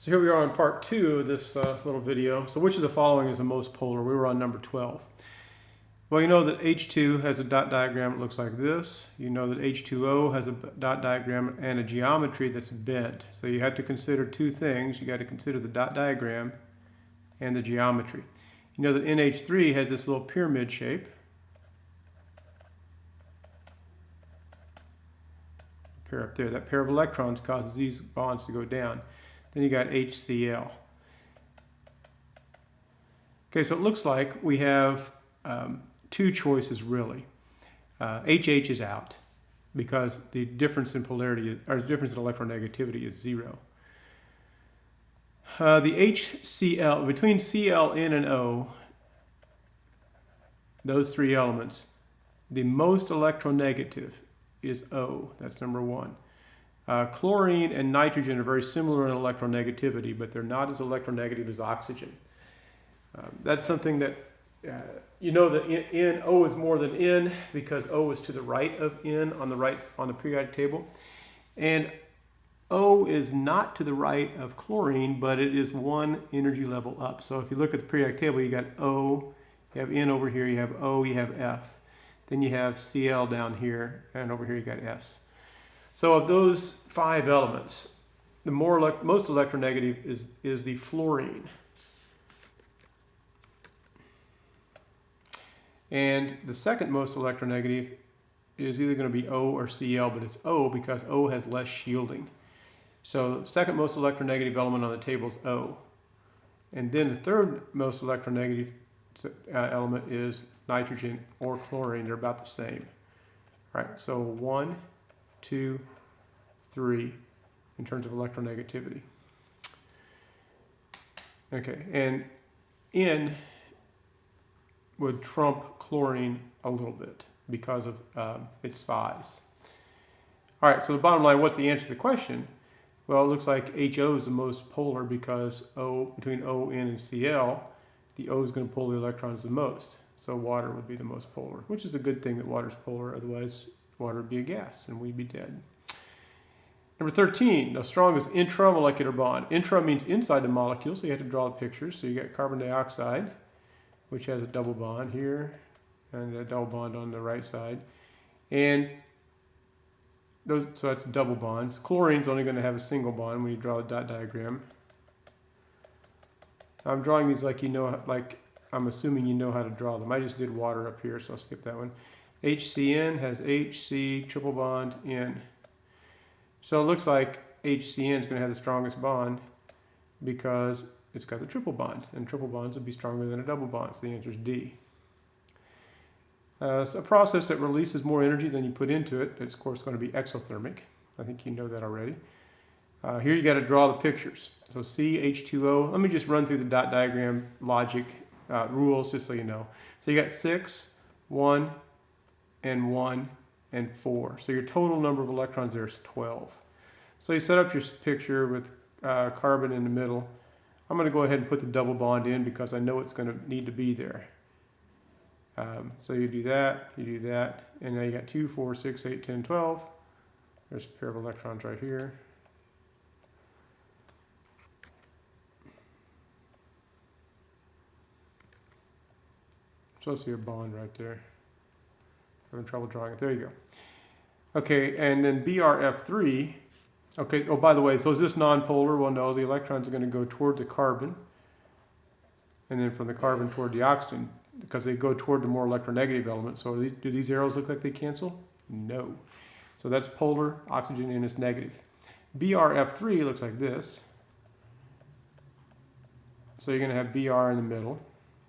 So here we are on part 2 of this little video. So which of the following is the most polar? We were on number 12. Well, you know that H2 has a dot diagram that looks like this. You know that H2O has a dot diagram and a geometry that's bent. So you have to consider two things. You got to consider the dot diagram and the geometry. You know that NH3 has this little pyramid shape. Pair up there. That pair of electrons causes these bonds to go down. Then you got HCl. Okay, so it looks like we have two choices really. HH is out because the difference in polarity, or the difference in electronegativity is 0. The HCl, between Cl, N, and O, those three elements, the most electronegative is O. That's number 1. Chlorine and nitrogen are very similar in electronegativity, but they're not as electronegative as oxygen. That's something that you know that O is more than N because O is to the right of N on the periodic table, and O is not to the right of chlorine, but it is one energy level up. So if you look at the periodic table, you got O, you have N over here, you have O, you have F, then you have Cl down here, and over here you got S. So of those 5 elements, the most electronegative is the fluorine. And the second most electronegative is either going to be O or Cl, but it's O because O has less shielding. So the second most electronegative element on the table is O. And then the third most electronegative element is nitrogen or chlorine. They're about the same. All right, so 1, 2, 3 in terms of electronegativity. Okay, and N would trump chlorine a little bit because of its size. All right, so the bottom line, what's the answer to the question? Well, it looks like HO is the most polar because between O, N, and Cl, the O is going to pull the electrons the most. So water would be the most polar, which is a good thing that water is polar, otherwise water would be a gas and we'd be dead. Number 13, the strongest intramolecular bond. Intra means inside the molecule, so you have to draw the pictures. So you got carbon dioxide, which has a double bond here, and a double bond on the right side. And so that's double bonds. Chlorine's only going to have a single bond when you draw a dot diagram. I'm drawing these like I'm assuming you know how to draw them. I just did water up here, so I'll skip that one. HCN has HC, triple bond, N. So it looks like HCN is going to have the strongest bond because it's got the triple bond, and triple bonds would be stronger than a double bond, so the answer is D. It's a process that releases more energy than you put into it. It's, of course, going to be exothermic. I think you know that already. Here you got to draw the pictures. So CH2O. Let me just run through the dot diagram logic rules just so you know. So you got 6, 1, and 1, and 4. So your total number of electrons there is 12. So you set up your picture with carbon in the middle. I'm going to go ahead and put the double bond in because I know it's going to need to be there. So you do that, and now you got 2, 4, 6, 8, 10, 12. There's a pair of electrons right here. Supposed to be a bond right there. I'm having trouble drawing it. There you go. Okay, and then BRF3. Okay, oh, by the way, so is this nonpolar? Well, no, the electrons are going to go toward the carbon, and then from the carbon toward the oxygen, because they go toward the more electronegative element. So do these arrows look like they cancel? No. So that's polar, oxygen, and it's negative. BRF3 looks like this. So you're going to have BR in the middle,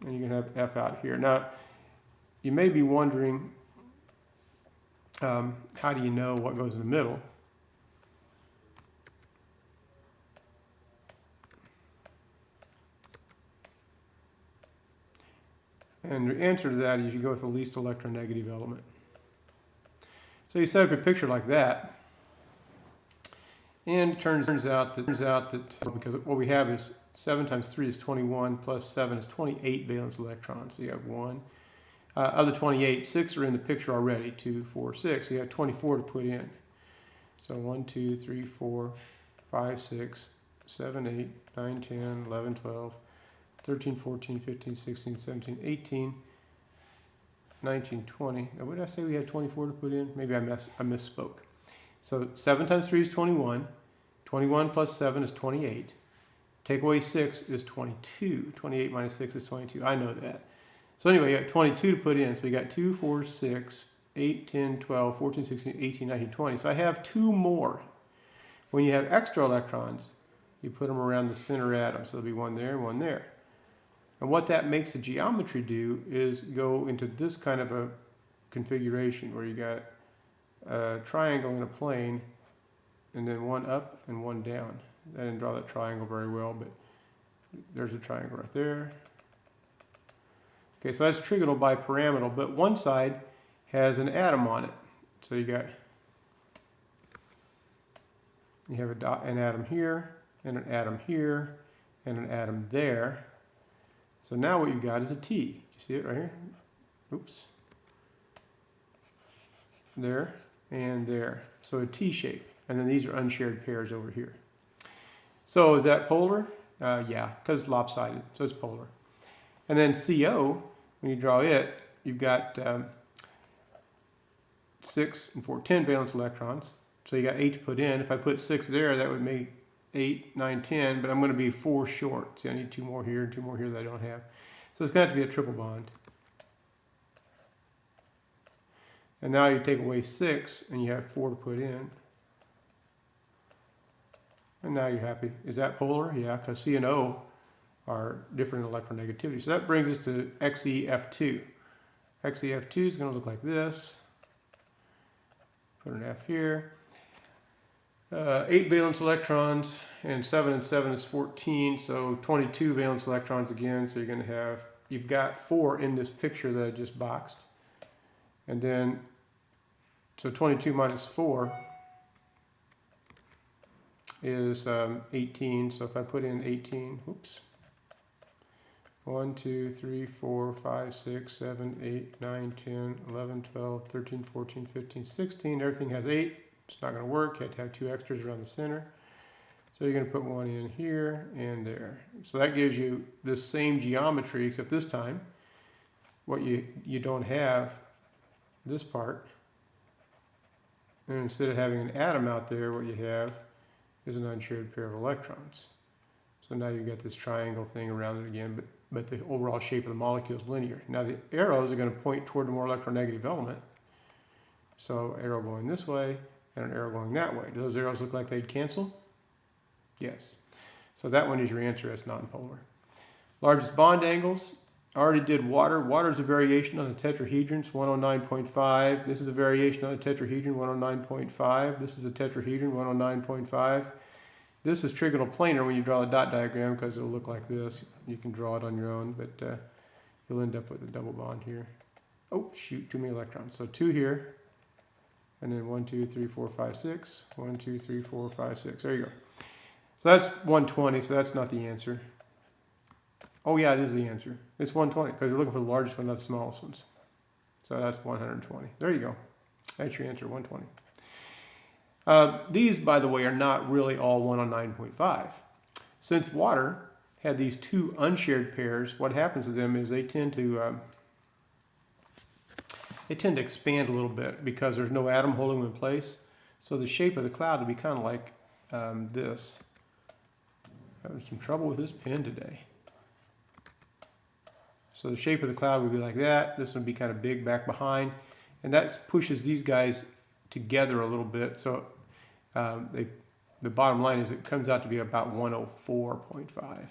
and you're going to have F out here. Now, you may be wondering, how do you know what goes in the middle? And the answer to that is you go with the least electronegative element. So you set up a picture like that, and it turns out that because what we have is 7 times 3 is 21, plus 7 is 28 valence electrons. So you have 1. Of the 28, 6 are in the picture already, 2, 4, 6. So you have 24 to put in. So 1, 2, 3, 4, 5, 6, 7, 8, 9, 10, 11, 12, 13, 14, 15, 16, 17, 18, 19, 20. Now, what did I say we had 24 to put in? Maybe I misspoke. So 7 times 3 is 21. 21 plus 7 is 28. Take away 6 is 22. 28 minus 6 is 22. I know that. So anyway, you got 22 to put in. So we got 2, 4, 6, 8, 10, 12, 14, 16, 18, 19, 20. So I have 2 more. When you have extra electrons, you put them around the center atom. So there'll be one there and one there. And what that makes the geometry do is go into this kind of a configuration where you got a triangle in a plane and then one up and one down. I didn't draw that triangle very well, but there's a triangle right there. Okay, so that's trigonal bipyramidal, but one side has an atom on it. So you have an atom here, and an atom here, and an atom there. So now what you've got is a T. You see it right here? Oops. There and there. So a T shape. And then these are unshared pairs over here. So is that polar? Yeah, because it's lopsided, so it's polar. And then CO, when you draw it, you've got 6 and 4, 10 valence electrons. So you got 8 to put in. If I put 6 there, that would make 8, 9, 10, but I'm going to be 4 short. See, I need 2 more here and 2 more here that I don't have. So it's going to have to be a triple bond. And now you take away 6 and you have 4 to put in. And now you're happy. Is that polar? Yeah, because C and O are different electronegativity. So that brings us to XeF2. XeF2 is going to look like this. Put an F here. 8 valence electrons, and 7 and 7 is 14, so 22 valence electrons again. So you're going to have, you've got 4 in this picture that I just boxed. And then, so 22 minus 4 is 18. So if I put in 18, whoops. 1, 2, 3, 4, 5, 6, 7, 8, 9, 10, 11, 12, 13, 14, 15, 16. Everything has 8. It's not going to work. You have to have 2 extras around the center. So you're going to put 1 in here and there. So that gives you the same geometry, except this time, what you don't have this part. And instead of having an atom out there, what you have is an unshared pair of electrons. So now you've got this triangle thing around it again, but the overall shape of the molecule is linear. Now the arrows are going to point toward the more electronegative element. So arrow going this way and an arrow going that way. Do those arrows look like they'd cancel? Yes. So that one is your answer as nonpolar. Largest bond angles. I already did water. Water is a variation on the tetrahedrons, 109.5. This is a variation on the tetrahedron, 109.5. This is a tetrahedron, 109.5. This is trigonal planar when you draw the dot diagram because it'll look like this. You can draw it on your own, but you'll end up with a double bond here. Oh, shoot, too many electrons. So 2 here, and then 1, 2, 3, 4, 5, 6. 1, 2, 3, 4, 5, 6. There you go. So that's 120, so that's not the answer. Oh yeah, it is the answer. It's 120 because you're looking for the largest one, not the smallest ones. So that's 120. There you go. That's your answer, 120. These, by the way, are not really all 1 on 9.5. Since water had these 2 unshared pairs, what happens to them is they tend to expand a little bit because there's no atom holding them in place. So the shape of the cloud would be kind of like this. Having some trouble with this pen today. So the shape of the cloud would be like that. This would be kind of big back behind. And that pushes these guys together a little bit. So the bottom line is it comes out to be about 104.5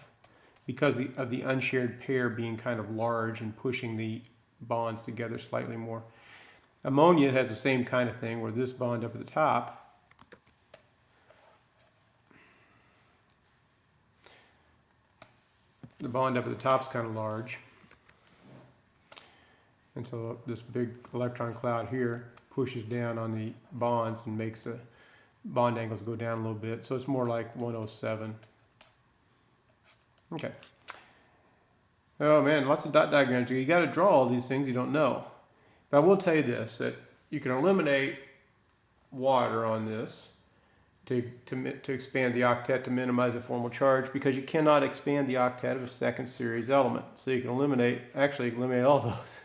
because of the unshared pair being kind of large and pushing the bonds together slightly more. Ammonia has the same kind of thing where this bond up at the top the bond up at the top is kind of large. And so this big electron cloud here pushes down on the bonds and makes the bond angles go down a little bit. So it's more like 107. Okay. Oh man, lots of dot diagrams here. You got to draw all these things you don't know. But I will tell you this, that you can eliminate water on this to expand the octet to minimize the formal charge, because you cannot expand the octet of a second series element. So you can actually eliminate all those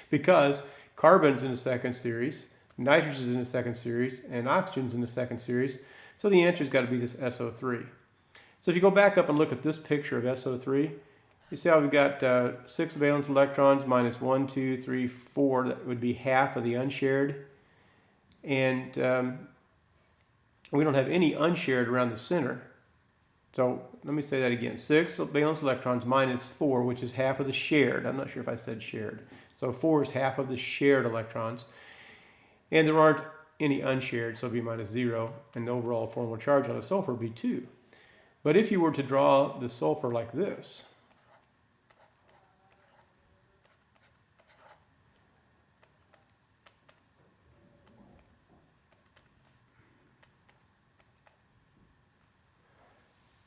because carbon's in the second series, nitrogen's in the second series, and oxygen's in the second series. So the answer's got to be this SO3. So if you go back up and look at this picture of SO3, you see how we've got 6 valence electrons minus 1, 2, 3, 4. That would be half of the unshared. And we don't have any unshared around the center. So let me say that again. 6 valence electrons minus 4, which is half of the shared. I'm not sure if I said shared. So 4 is half of the shared electrons. And there aren't any unshared, so it'll be minus 0. And the overall formal charge on the sulfur would be 2. But if you were to draw the sulfur like this,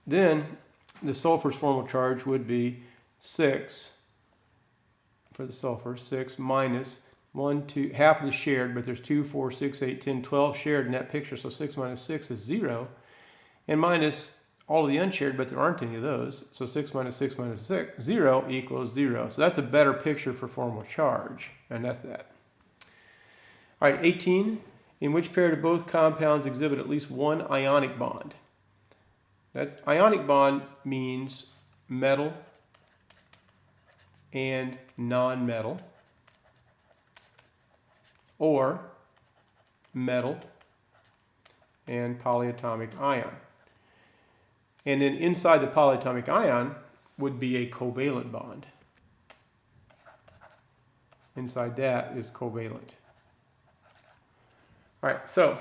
then the sulfur's formal charge would be 6 for the sulfur, 6 minus 1, 2, half of the shared, but there's 2, 4, 6, 8, 10, 12 shared in that picture, so 6 minus 6 is 0, and minus all of the unshared, but there aren't any of those, so 6 minus 6 minus 6, 0 equals 0. So that's a better picture for formal charge, and that's that. All right, 18, in which pair do both compounds exhibit at least one ionic bond? That ionic bond means metal and non-metal, or metal and polyatomic ion. And then inside the polyatomic ion would be a covalent bond. Inside that is covalent. All right, so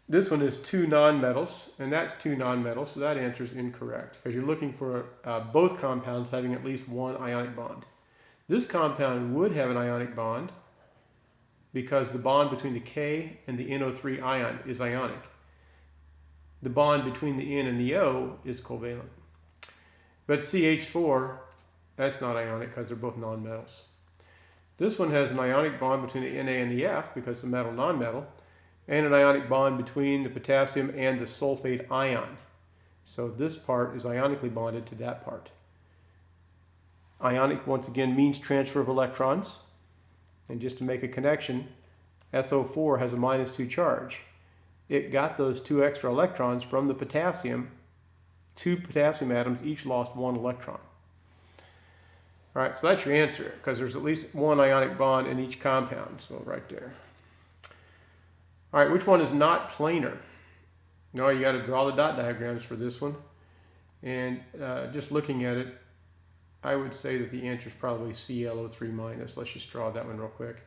this one is 2 nonmetals, and that's 2 nonmetals, so that answer is incorrect, because you're looking for both compounds having at least one ionic bond. This compound would have an ionic bond because the bond between the K and the NO3 ion is ionic. The bond between the N and the O is covalent. But CH4, that's not ionic because they're both nonmetals. This one has an ionic bond between the Na and the F because it's a metal nonmetal, and an ionic bond between the potassium and the sulfate ion. So this part is ionically bonded to that part. Ionic, once again, means transfer of electrons. And just to make a connection, SO4 has a minus 2 charge. It got those 2 extra electrons from the potassium. 2 potassium atoms each lost 1 electron. All right, so that's your answer, because there's at least one ionic bond in each compound, so right there. All right, which one is not planar? No, you got to draw the dot diagrams for this one. And just looking at it, I would say that the answer is probably ClO3 minus. Let's just draw that one real quick.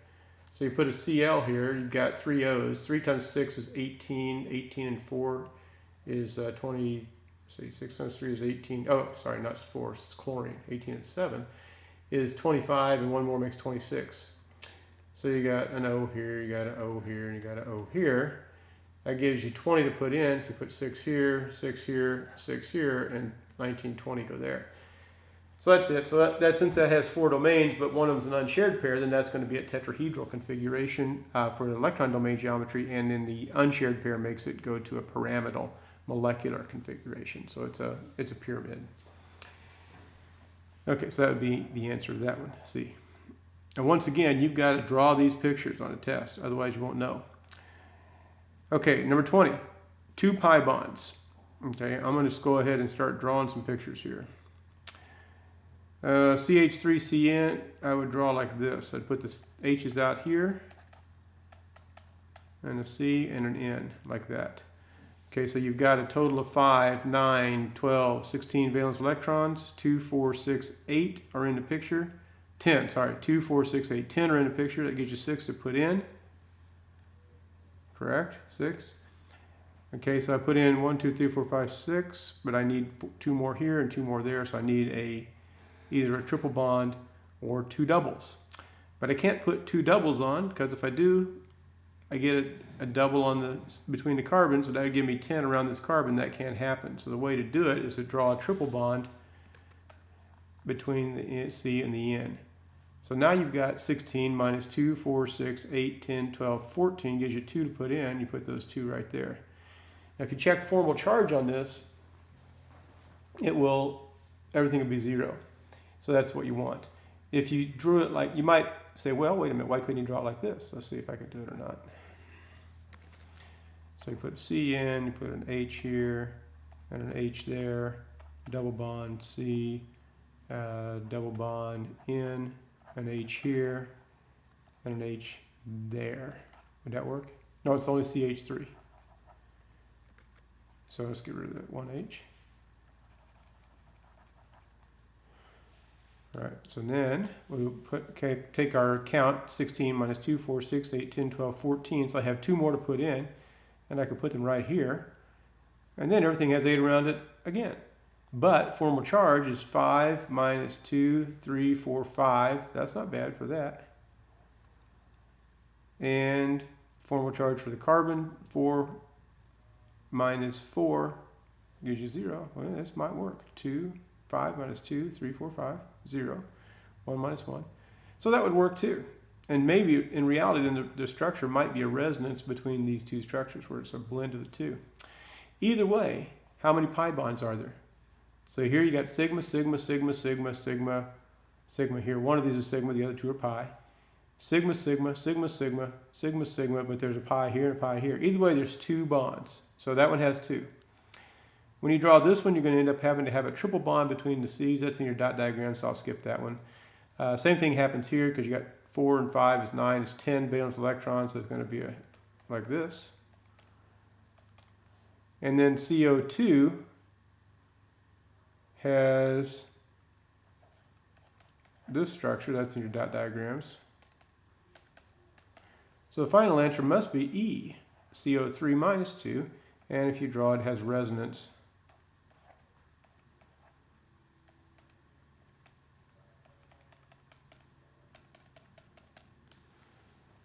So you put a Cl here, you've got 3 O's. 3 times 6 is 18. 18 and 4 is 20. See, 6 times 3 is 18. Oh, sorry, not 4, it's chlorine. 18 and 7 is 25, and one more makes 26. So you got an O here, you got an O here, and you got an O here. That gives you 20 to put in, so you put 6 here, 6 here, 6 here, and 19, 20 go there. So that's it. So that since that has 4 domains, but one of them is an unshared pair, then that's going to be a tetrahedral configuration for an electron domain geometry, and then the unshared pair makes it go to a pyramidal molecular configuration. So it's a pyramid. Okay, so that would be the answer to that one, C. And once again, you've got to draw these pictures on a test, otherwise you won't know. Okay, number 20, 2 pi bonds. Okay, I'm going to just go ahead and start drawing some pictures here. CH3CN, I would draw like this. I'd put the H's out here, and a C and an N, like that. Okay, so you've got a total of 5, 9, 12, 16 valence electrons. 2, 4, 6, 8 are in the picture. 10, sorry, 2, 4, 6, 8, 10 are in the picture. That gives you 6 to put in. Correct? 6. Okay, so I put in 1, 2, 3, 4, 5, 6, but I need 2 more here and 2 more there, so I need either a triple bond or 2 doubles. But I can't put 2 doubles on, because if I do, I get a double on between the carbons, so that would give me 10 around this carbon. That can't happen. So the way to do it is to draw a triple bond between the C and the N. So now you've got 16 minus 2, 4, 6, 8, 10, 12, 14 gives you 2 to put in. You put those 2 right there. Now, if you check formal charge on this, everything will be 0. So that's what you want. If you drew it like, you might say, well, wait a minute, why couldn't you draw it like this? Let's see if I can do it or not. So you put C in, you put an H here, and an H there, double bond C, double bond N, an H here, and an H there. Would that work? No, it's only CH3. So let's get rid of that one H. All right, so then we'll take our count, 16 minus 2, 4, 6, 8, 10, 12, 14. So I have 2 more to put in, and I can put them right here. And then everything has 8 around it again. But formal charge is 5 minus 2, 3, 4, 5. That's not bad for that. And formal charge for the carbon, 4 minus 4 gives you 0. Well, this might work. 2, 5 minus 2, 3, 4, 5, 0. 1 minus 1. So that would work too. And maybe in reality, then the structure might be a resonance between these two structures where it's a blend of the two. Either way, how many pi bonds are there? So here you got sigma, sigma, sigma, sigma, sigma, sigma here. One of these is sigma, the other 2 are pi. Sigma, sigma, sigma, sigma, sigma, sigma, but there's a pi here and a pi here. Either way, there's 2 bonds. So that one has 2. When you draw this one, you're going to end up having to have a triple bond between the C's. That's in your dot diagram, so I'll skip that one. Same thing happens here because you got 4 and 5 is 9, is 10 valence electrons, so it's going to be like this. And then CO2 has this structure, that's in your dot diagrams. So the final answer must be E, CO3 minus 2, and if you draw it, it has resonance.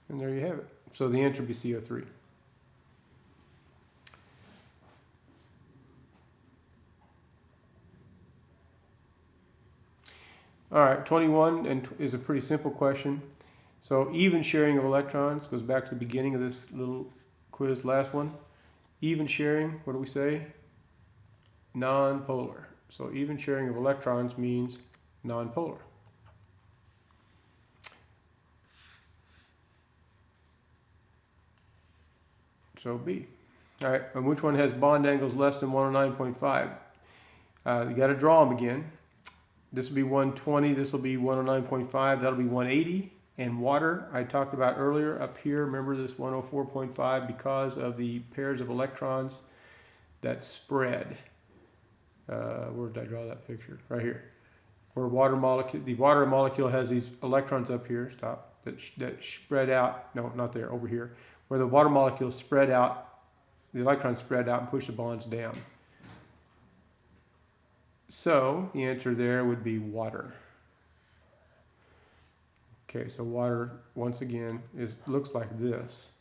And there you have it. So the answer would be CO3. All right, 21 is a pretty simple question. So even sharing of electrons goes back to the beginning of this little quiz, last one. Even sharing, what do we say? Non-polar. So even sharing of electrons means non-polar. So B. All right, and which one has bond angles less than 109.5? You got to draw them again. This will be 120, this will be 109.5, that'll be 180. And water, I talked about earlier up here, remember this 104.5 because of the pairs of electrons that spread. Where did I draw that picture? Right here. Where the water molecule has these electrons up here, that spread out, no, not there, over here. Where the water molecules spread out, the electrons spread out and push the bonds down. So the answer there would be water. Okay, so water, once again, looks like this.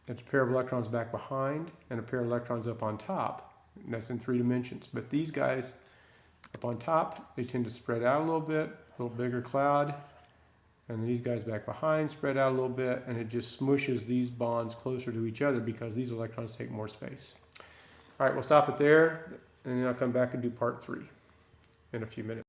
It's a pair of electrons back behind and a pair of electrons up on top. And that's in 3 dimensions. But these guys up on top, they tend to spread out a little bit, a little bigger cloud. And then these guys back behind spread out a little bit, and it just smushes these bonds closer to each other because these electrons take more space. All right, we'll stop it there, and then I'll come back and do part 3 in a few minutes.